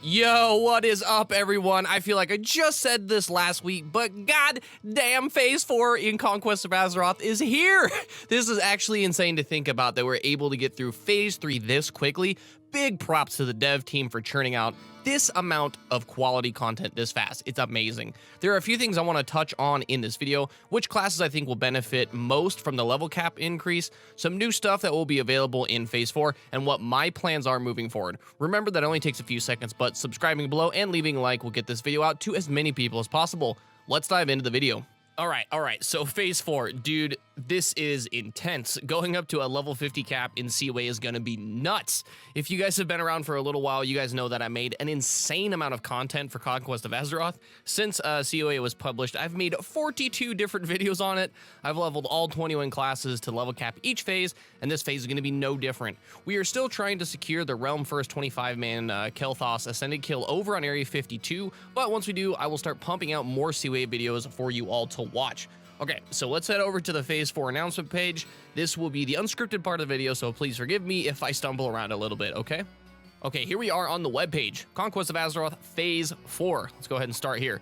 Yo, what is up, everyone? I feel like I just said this last week, but god damn, Phase 4 in Conquest of Azeroth is here! This is actually insane to think about that we're able to get through Phase 3 this quickly. Big props to the dev team for churning out this amount of quality content this fast. It's amazing. There are a few things I want to touch on in this video, which classes I think will benefit most from the level cap increase, some new stuff that will be available in Phase 4, and what my plans are moving forward. Remember that only takes a few seconds, but subscribing below and leaving a like will get this video out to as many people as possible. Let's dive into the video. All right, so Phase 4, dude, this is intense. Going up to a level 50 cap in COA is gonna be nuts. If you guys have been around for a little while, you guys know that I made an insane amount of content for Conquest of Azeroth. Since COA was published, I've made 42 different videos on it. I've leveled all 21 classes to level cap each phase, and this phase is gonna be no different. We are still trying to secure the Realm First 25-man Kel'Thas Ascended kill over on Area 52, but once we do, I will start pumping out more COA videos for you all to watch. Okay, so let's head over to the Phase 4 announcement page. This will be the unscripted part of the video, so please forgive me if I stumble around a little bit, okay? Okay, here we are on the webpage. Conquest of Azeroth Phase 4. Let's go ahead and start here.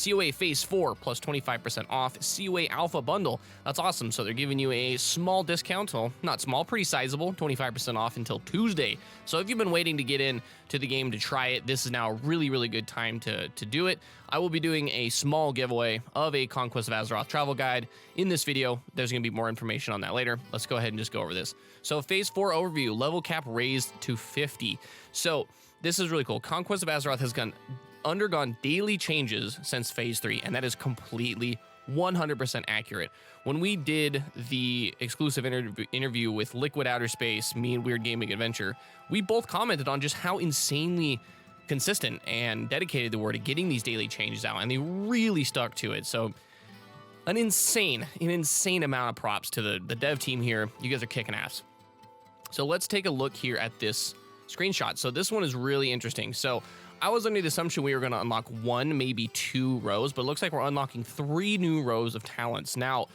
COA Phase 4 plus 25% off COA Alpha Bundle. That's awesome. So they're giving you a small discount. Well, not small, pretty sizable, 25% off until Tuesday. So if you've been waiting to get in to the game to try it, this is now a really, really good time to do it. I will be doing a small giveaway of a Conquest of Azeroth travel guide in this video. There's going to be more information on that later. Let's go ahead and just go over this. So Phase 4 overview, level cap raised to 50. So this is really cool. Conquest of Azeroth has undergone daily changes since Phase 3, and that is completely 100% accurate. When we did the exclusive interview with Liquid Outer Space, me and Weird Gaming Adventure, we both commented on just how insanely consistent and dedicated they were to getting these daily changes out, and they really stuck to it. So an insane amount of props to the dev team here. You guys are kicking ass. So let's take a look here at this screenshot. So this one is really interesting. So I was under the assumption we were going to unlock 1, maybe 2 rows, but it looks like we're unlocking 3 new rows of talents. Now,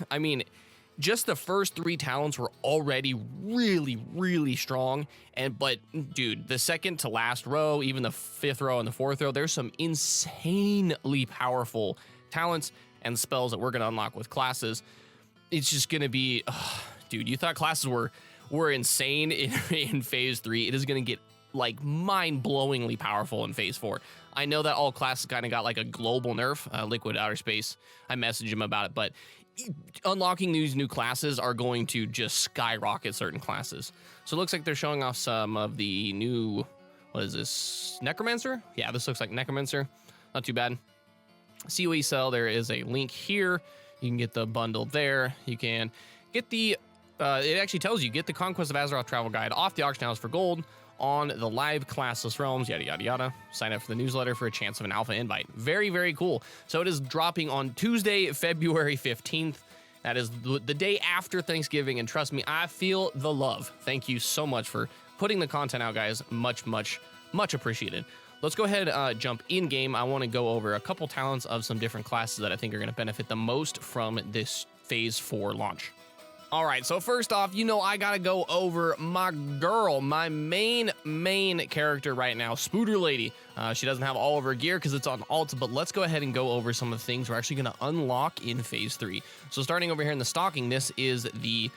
I mean, just the first 3 talents were already really strong, but dude, the second to last row, even the 5th row and the 4th row, there's some insanely powerful talents and spells that we're going to unlock with classes. It's just going to be, dude, you thought classes were insane in Phase 3. It is going to get like mind-blowingly powerful in Phase 4. I know that all classes kind of got like a global nerf. Liquid Outer Space, I messaged him about it, but unlocking these new classes are going to just skyrocket certain classes. So it looks like they're showing off some of the new, what is this, Necromancer? Yeah, this looks like Necromancer. Not too bad. COE sell, there is a link here. You can get the bundle there. You can get the, it actually tells you, get the Conquest of Azeroth travel guide off the auction house for gold on the live classless realms, yada yada yada. Sign up for the newsletter for a chance of an alpha invite. Very cool. So it is dropping on Tuesday, February 15th. That is the day after Thanksgiving, and trust me, I feel the love. Thank you so much for putting the content out, guys. Much appreciated. Let's go ahead jump in game. I want to go over a couple talents of some different classes that I think are going to benefit the most from this Phase 4 launch. All right, so first off, you know I gotta go over my girl, my main character right now, Spooter Lady. She doesn't have all of her gear because it's on alt, but let's go ahead and go over some of the things we're actually gonna unlock in Phase 3. So starting over here in the stocking, this is the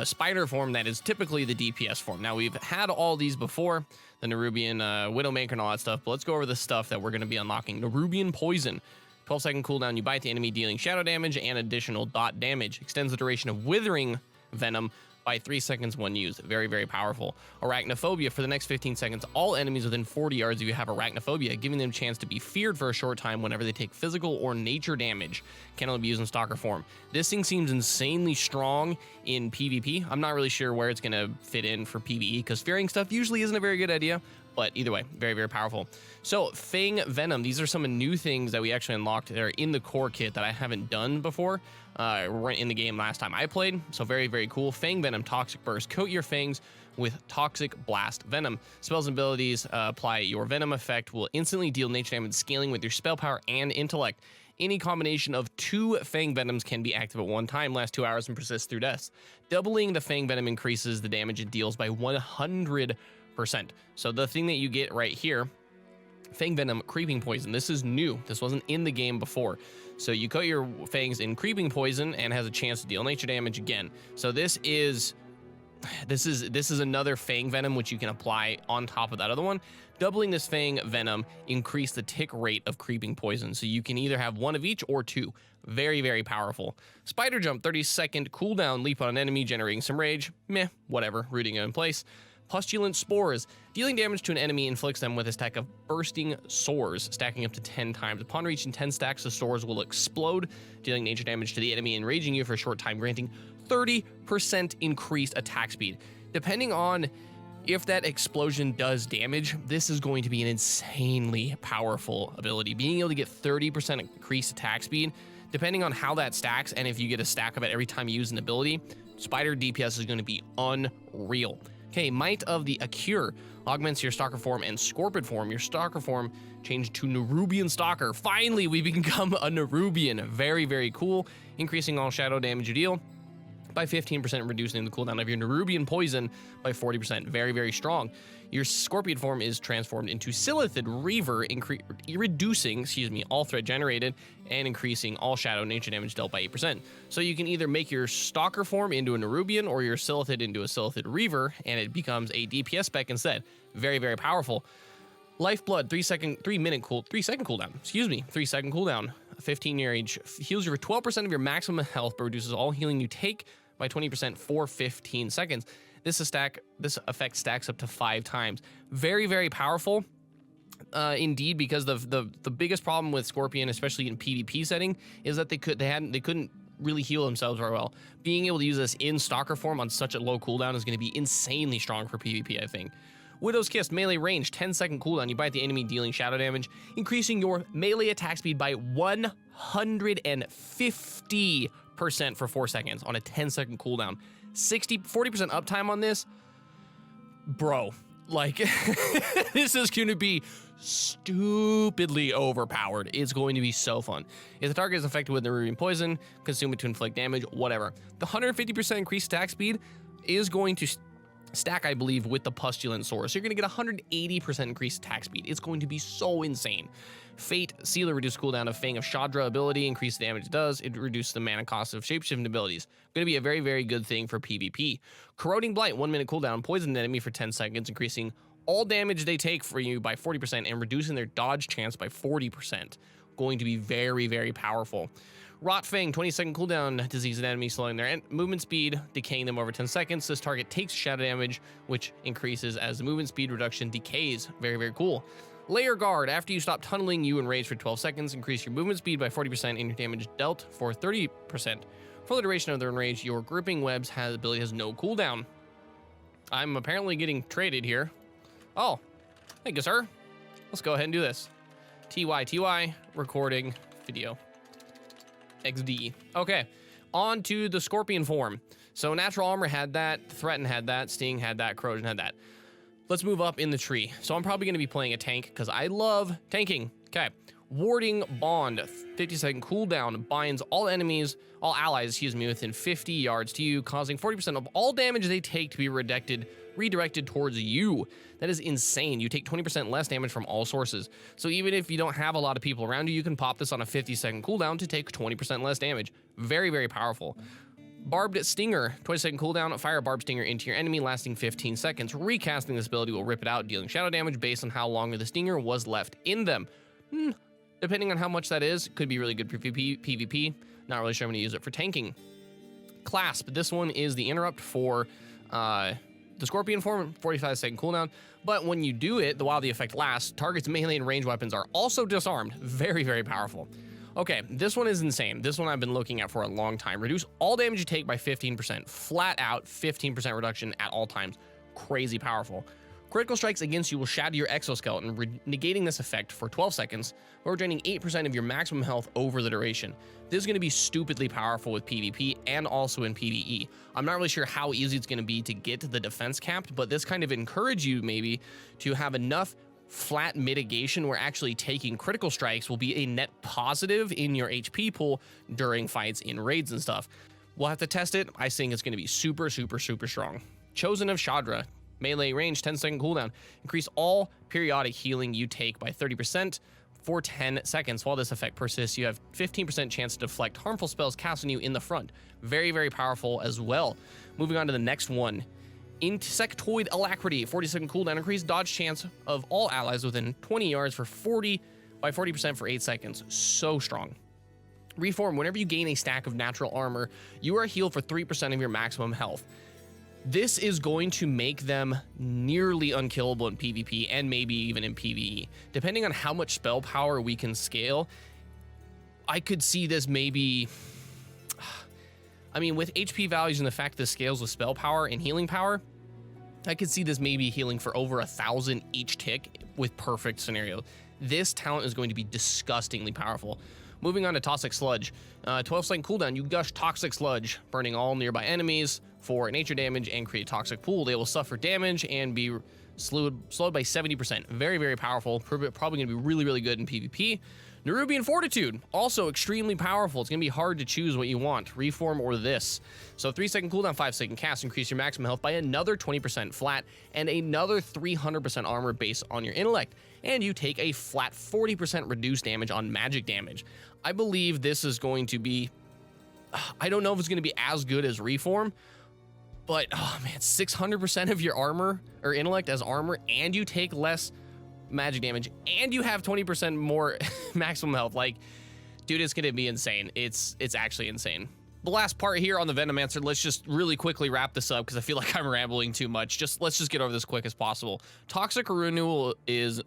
spider form that is typically the DPS form. Now, we've had all these before, the Nerubian Widowmaker and all that stuff, but let's go over the stuff that we're gonna be unlocking. Nerubian Poison. 12-second cooldown, you bite the enemy, dealing shadow damage and additional dot damage. Extends the duration of withering venom by 3 seconds when used. Very powerful. Arachnophobia. For the next 15 seconds, all enemies within 40 yards of you have arachnophobia, giving them a chance to be feared for a short time whenever they take physical or nature damage. Can only be used in stalker form. This thing seems insanely strong in PvP. I'm not really sure where it's going to fit in for PvE, because fearing stuff usually isn't a very good idea. But either way, very powerful. So Fang Venom, these are some new things that we actually unlocked that are in the core kit that I haven't done before. Weren't in the game last time I played, so very cool. Fang Venom, Toxic Burst. Coat your fangs with Toxic Blast Venom. Spells and abilities apply your Venom effect will instantly deal nature damage, scaling with your spell power and intellect. Any combination of 2 Fang Venoms can be active at one time, lasts 2 hours, and persists through death. Doubling the Fang Venom increases the damage it deals by 100%. So the thing that you get right here, Fang Venom Creeping Poison. This is new. This wasn't in the game before. So you coat your fangs in Creeping Poison and has a chance to deal nature damage again. So this is another Fang Venom which you can apply on top of that other one. Doubling this Fang Venom increase the tick rate of Creeping Poison. So you can either have one of each or two. Very, very powerful. Spider Jump, 30-second cooldown, leap on an enemy, generating some rage. Meh, whatever, rooting it in place. Pustulant Spores. Dealing damage to an enemy inflicts them with a stack of bursting sores, stacking up to 10 times. Upon reaching 10 stacks, the sores will explode, dealing nature damage to the enemy, enraging you for a short time, granting 30% increased attack speed. Depending on if that explosion does damage, this is going to be an insanely powerful ability. Being able to get 30% increased attack speed, depending on how that stacks, and if you get a stack of it every time you use an ability, Spider DPS is going to be unreal. Okay, Might of the Acure augments your Stalker form and Scorpion form. Your Stalker form changed to Nerubian Stalker. Finally, we become a Nerubian. Very, very cool. Increasing all shadow damage you deal by 15%, reducing the cooldown of your Nerubian Poison by 40%. Very, very strong. Your Scorpion form is transformed into Silithid Reaver, reducing, all threat generated and increasing all shadow nature damage dealt by 8%. So you can either make your Stalker form into a Nerubian or your Silithid into a Silithid Reaver, and it becomes a DPS spec instead. Very, very powerful. Lifeblood, 3 second cooldown. 3 second cooldown. 15-year age heals you for 12% of your maximum health, but reduces all healing you take by 20% for 15 seconds. This effect stacks up to 5 times. Very, very powerful. Indeed, because the biggest problem with Scorpion, especially in PvP setting, is that they couldn't really heal themselves very well. Being able to use this in Stalker form on such a low cooldown is going to be insanely strong for PvP, I think. Widow's Kiss, melee range, 10-second cooldown. You bite the enemy, dealing shadow damage, increasing your melee attack speed by 150% for 4 seconds on a 10-second cooldown. 40% uptime on this. Bro, like, this is going to be stupidly overpowered. It's going to be so fun. If the target is affected with Nerubian Poison, consume it to inflict damage, whatever. The 150% increased attack speed is going to stack, I believe, with the Pustulant Sword. So you're going to get 180% increased attack speed. It's going to be so insane. Fate, Sealer, reduce cooldown of Fang of Shadra ability, increase the damage it does. It reduces the mana cost of shapeshifting abilities. Going to be a very, very good thing for PvP. Corroding Blight, 1 minute cooldown, poison an enemy for 10 seconds, increasing all damage they take for you by 40% and reducing their dodge chance by 40%. Going to be very, very powerful. Rot Fang, 20-second cooldown, disease an enemy, slowing their movement speed, decaying them over 10 seconds. This target takes shadow damage, which increases as the movement speed reduction decays. Very, very cool. Layer Guard, after you stop tunneling, you enrage for 12 seconds, increase your movement speed by 40% and your damage dealt for 30%. For the duration of the enrage, your Gripping Webs ability has no cooldown. I'm apparently getting traded here. Oh, thank you, sir. Let's go ahead and do this. TY, recording video. XD. Okay, on to the Scorpion form. So Natural Armor had that, Threaten had that, Sting had that, Corrosion had that. Let's move up in the tree. So I'm probably going to be playing a tank because I love tanking. Okay, Warding Bond, 50-second cooldown, binds all allies, within 50 yards to you, causing 40% of all damage they take to be redirected towards you. That is insane. You take 20% less damage from all sources. So even if you don't have a lot of people around you, you can pop this on a 50-second cooldown to take 20% less damage. Very, very powerful. Barbed Stinger, 20-second cooldown, fire a Barbed Stinger into your enemy, lasting 15 seconds. Recasting this ability will rip it out, dealing shadow damage based on how long the Stinger was left in them. Depending on how much that is, could be really good for PvP. Not really sure I'm going to use it for tanking. Clasp, this one is the interrupt for the Scorpion form, 45-second cooldown. But when you do it, while the effect lasts, targets, melee, and range weapons are also disarmed. Very, very powerful. Okay, this one is insane. This one I've been looking at for a long time. Reduce all damage you take by 15%. Flat out, 15% reduction at all times. Crazy powerful. Critical strikes against you will shatter your exoskeleton, negating this effect for 12 seconds, or draining 8% of your maximum health over the duration. This is going to be stupidly powerful with PvP and also in PvE. I'm not really sure how easy it's going to be to get the defense capped, but this kind of encourages you maybe to have enough flat mitigation where actually taking critical strikes will be a net positive in your HP pool during fights in raids and stuff. We'll have to test it. I think it's going to be super, super, super strong. Chosen of Shadra. Melee range, 10-second cooldown. Increase all periodic healing you take by 30% for 10 seconds. While this effect persists, you have 15% chance to deflect harmful spells cast on you in the front. Very, very powerful as well. Moving on to the next one. Insectoid Alacrity, 40-second cooldown. Increased dodge chance of all allies within 20 yards for 40% for 8 seconds. So strong. Reform, whenever you gain a stack of natural armor, you are healed for 3% of your maximum health. This is going to make them nearly unkillable in PvP and maybe even in PvE. Depending on how much spell power we can scale, I could see this maybe... I mean, with HP values and the fact this scales with spell power and healing power, I could see this maybe healing for over 1,000 each tick with perfect scenario. This talent is going to be disgustingly powerful. Moving on to Toxic Sludge. 12-second cooldown, you gush Toxic Sludge, burning all nearby enemies for nature damage and create a toxic pool. They will suffer damage and be slowed by 70%. Very, very powerful. Probably going to be really, really good in PvP. Nerubian Fortitude, also extremely powerful. It's going to be hard to choose what you want, Reform or this. So 3-second cooldown, 5-second cast, increase your maximum health by another 20% flat and another 300% armor based on your intellect. And you take a flat 40% reduced damage on magic damage. I believe this is going to be, I don't know if it's going to be as good as Reform, but oh man, 600% of your armor or intellect as armor, and you take less magic damage, and you have 20% more maximum health. Like, dude, it's gonna be insane. It's actually insane. The last part here on the Venomancer, let's just really quickly wrap this up because I feel like I'm rambling too much. Let's just get over this quick as possible. Toxic Renewal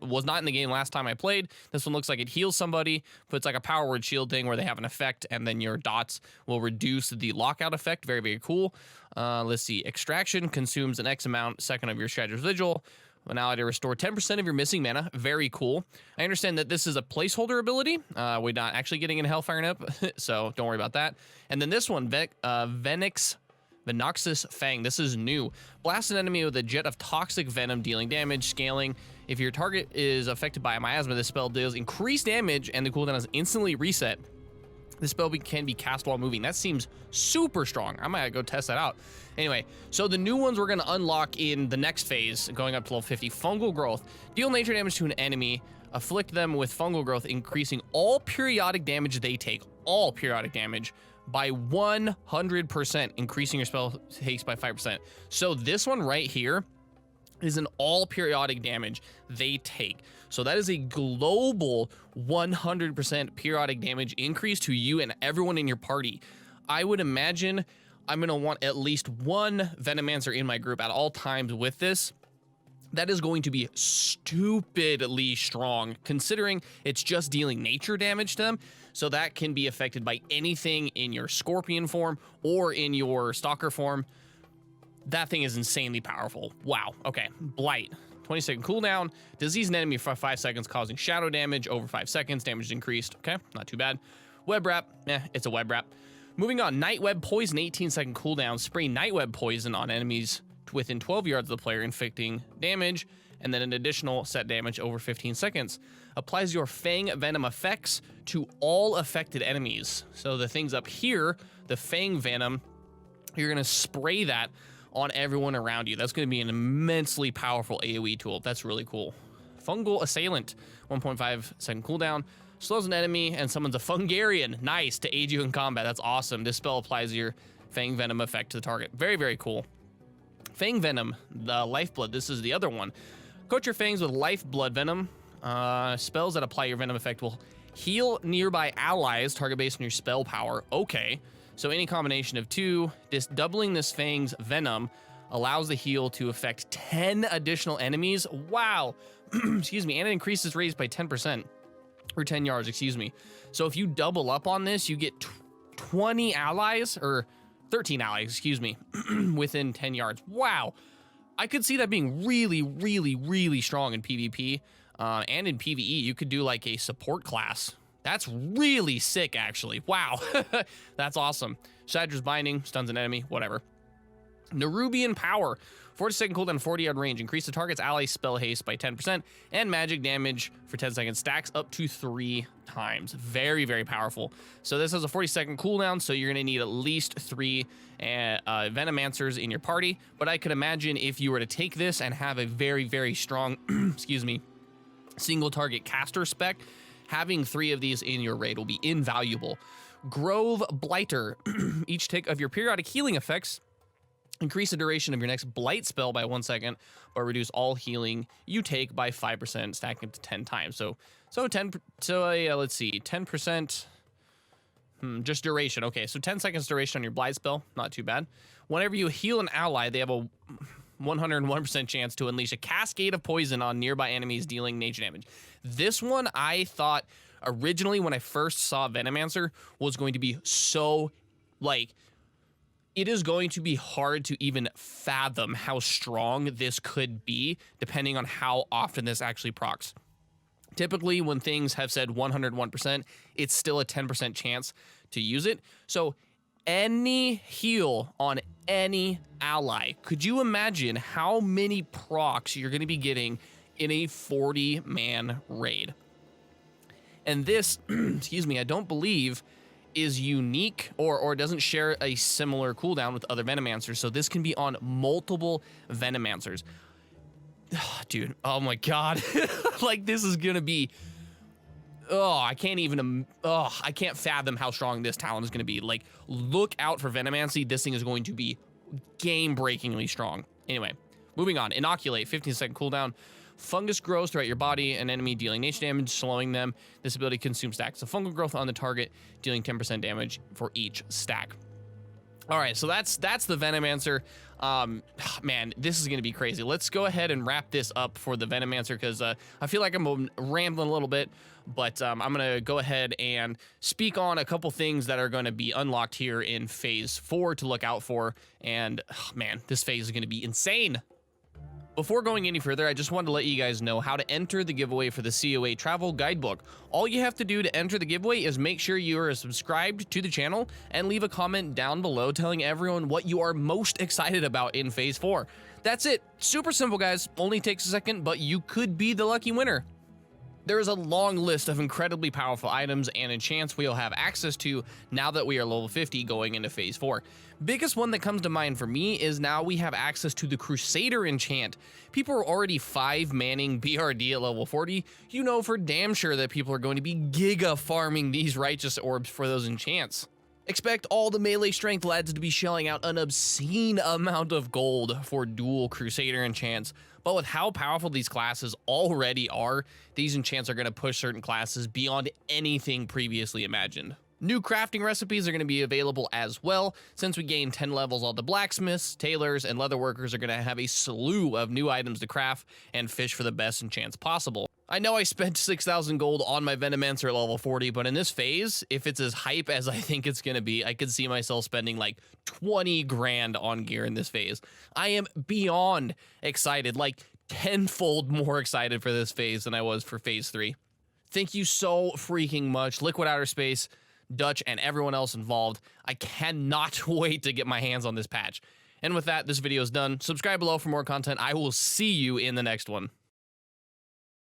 was not in the game last time I played. This one looks like it heals somebody, but it's like a power word shield thing where they have an effect and then your dots will reduce the lockout effect. Very, very cool. Let's see. Extraction consumes an X amount second of your Strategy's Vigil. An ally to restore 10% of your missing mana. Very cool. I understand that this is a placeholder ability. We're not actually getting in Hellfire Nip, so don't worry about that. And then this one, Venox's Fang. This is new. Blast an enemy with a jet of toxic venom, dealing damage, scaling. If your target is affected by a miasma, this spell deals increased damage and the cooldown is instantly reset. This spell can be cast while moving. That seems super strong. I might go test that out. Anyway, so the new ones we're going to unlock in the next phase, going up to level 50. Fungal Growth. Deal nature damage to an enemy. Afflict them with fungal growth, increasing all periodic damage they take. All periodic damage by 100%, increasing your spell takes by 5%. So this one right here is an all periodic damage they take. So that is a global 100% periodic damage increase to you and everyone in your party. I would imagine I'm going to want at least one Venomancer in my group at all times with this. That is going to be stupidly strong, considering it's just dealing nature damage to them. So that can be affected by anything in your Scorpion form or in your Stalker form. That thing is insanely powerful. Wow. Okay. Blight. 20-second cooldown. Disease an enemy for 5 seconds, causing shadow damage over 5 seconds. Damage is increased. Okay. Not too bad. Web Wrap. It's a Web Wrap. Moving on. Night Web Poison. 18-second cooldown. Spray Night Web Poison on enemies within 12 yards of the player, inflicting damage, and then an additional set damage over 15 seconds. Applies your Fang Venom effects to all affected enemies. So the things up here, the Fang Venom, you're going to spray that on everyone around you. That's going to be an immensely powerful AoE tool. That's really cool. Fungal Assailant, 1.5-second cooldown. Slows an enemy and summons a Fungarian. Nice, to aid you in combat. That's awesome. This spell applies your Fang Venom effect to the target. Very, very cool. Fang Venom, the Lifeblood. This is the other one. Coat your fangs with Lifeblood Venom. Spells that apply your Venom effect will heal nearby allies, target based on your spell power. Okay. So any combination of two, just doubling this Fang's Venom allows the heal to affect 10 additional enemies. Wow. Excuse me. And it increases radius by 10%. Or 10 yards, excuse me. So if you double up on this, you get 20 allies, or 13 allies, excuse me, within 10 yards. Wow. I could see that being really, really, really strong in PvP. And in PvE, you could do like a support class. That's really sick, actually. Wow. That's awesome. Shadra's Binding, stuns an enemy, whatever. Nerubian Power, 40-second cooldown, 40-yard range. Increase the target's ally spell haste by 10%, and magic damage for 10 seconds stacks up to 3 times. Very, very powerful. So this has a 40-second cooldown, so you're going to need at least 3 Venomancers in your party. But I could imagine if you were to take this and have a very, very strong, excuse me, single target caster spec, having 3 of these in your raid will be invaluable. Grove Blighter. Each tick of your periodic healing effects increase the duration of your next blight spell by 1 second, or reduce all healing you take by 5%, stacking up to 10 times. Let's see, 10%, just duration. Okay, so 10 seconds duration on your blight spell, not too bad. Whenever you heal an ally, they have a 101% chance to unleash a cascade of poison on nearby enemies, dealing nature damage. This one, I thought originally when I first saw Venomancer was going to be so, like, it is going to be hard to even fathom how strong this could be, depending on how often this actually procs. Typically, when things have said 101%, it's still a 10% chance to use it. So any heal on any ally, could you imagine how many procs you're going to be getting in a 40-man raid? And this, excuse me, I don't believe is unique or doesn't share a similar cooldown with other Venomancers, so this can be on multiple Venomancers. Dude, oh my god. Like, this is gonna be, I can't fathom how strong this talent is gonna be. Like, look out for Venomancy. This thing is going to be game-breakingly strong. Anyway, moving on. Inoculate, 15-second cooldown. Fungus grows throughout your body, an enemy dealing nature damage, slowing them. This ability consumes stacks of fungal growth on the target, dealing 10% damage for each stack. All right, so that's the Venomancer. Man, this is gonna be crazy. Let's go ahead and wrap this up for the Venomancer, because I feel like I'm rambling a little bit, but I'm gonna go ahead and speak on a couple things that are gonna be unlocked here in Phase 4 to look out for. And man, this phase is gonna be insane. Before going any further, I just wanted to let you guys know how to enter the giveaway for the COA Travel Guidebook. All you have to do to enter the giveaway is make sure you are subscribed to the channel and leave a comment down below telling everyone what you are most excited about in Phase 4. That's it. Super simple, guys. Only takes a second, but you could be the lucky winner. There is a long list of incredibly powerful items and enchants we'll have access to now that we are level 50 going into Phase 4. Biggest one that comes to mind for me is now we have access to the Crusader enchant. People are already 5-manning BRD at level 40. You know for damn sure that people are going to be giga farming these righteous orbs for those enchants. Expect all the melee strength lads to be shelling out an obscene amount of gold for dual Crusader enchants. But with how powerful these classes already are, these enchants are going to push certain classes beyond anything previously imagined. New crafting recipes are going to be available as well. Since we gain 10 levels, all the blacksmiths, tailors, and leatherworkers are going to have a slew of new items to craft and fish for the best enchants possible. I know I spent 6,000 gold on my Venomancer at level 40, but in this phase, if it's as hype as I think it's going to be, I could see myself spending like 20 grand on gear in this phase. I am beyond excited, like tenfold more excited for this phase than I was for Phase 3. Thank you so freaking much, Liquid Outer Space, Dutch, and everyone else involved. I cannot wait to get my hands on this patch. And with that, this video is done. Subscribe below for more content. I will see you in the next one.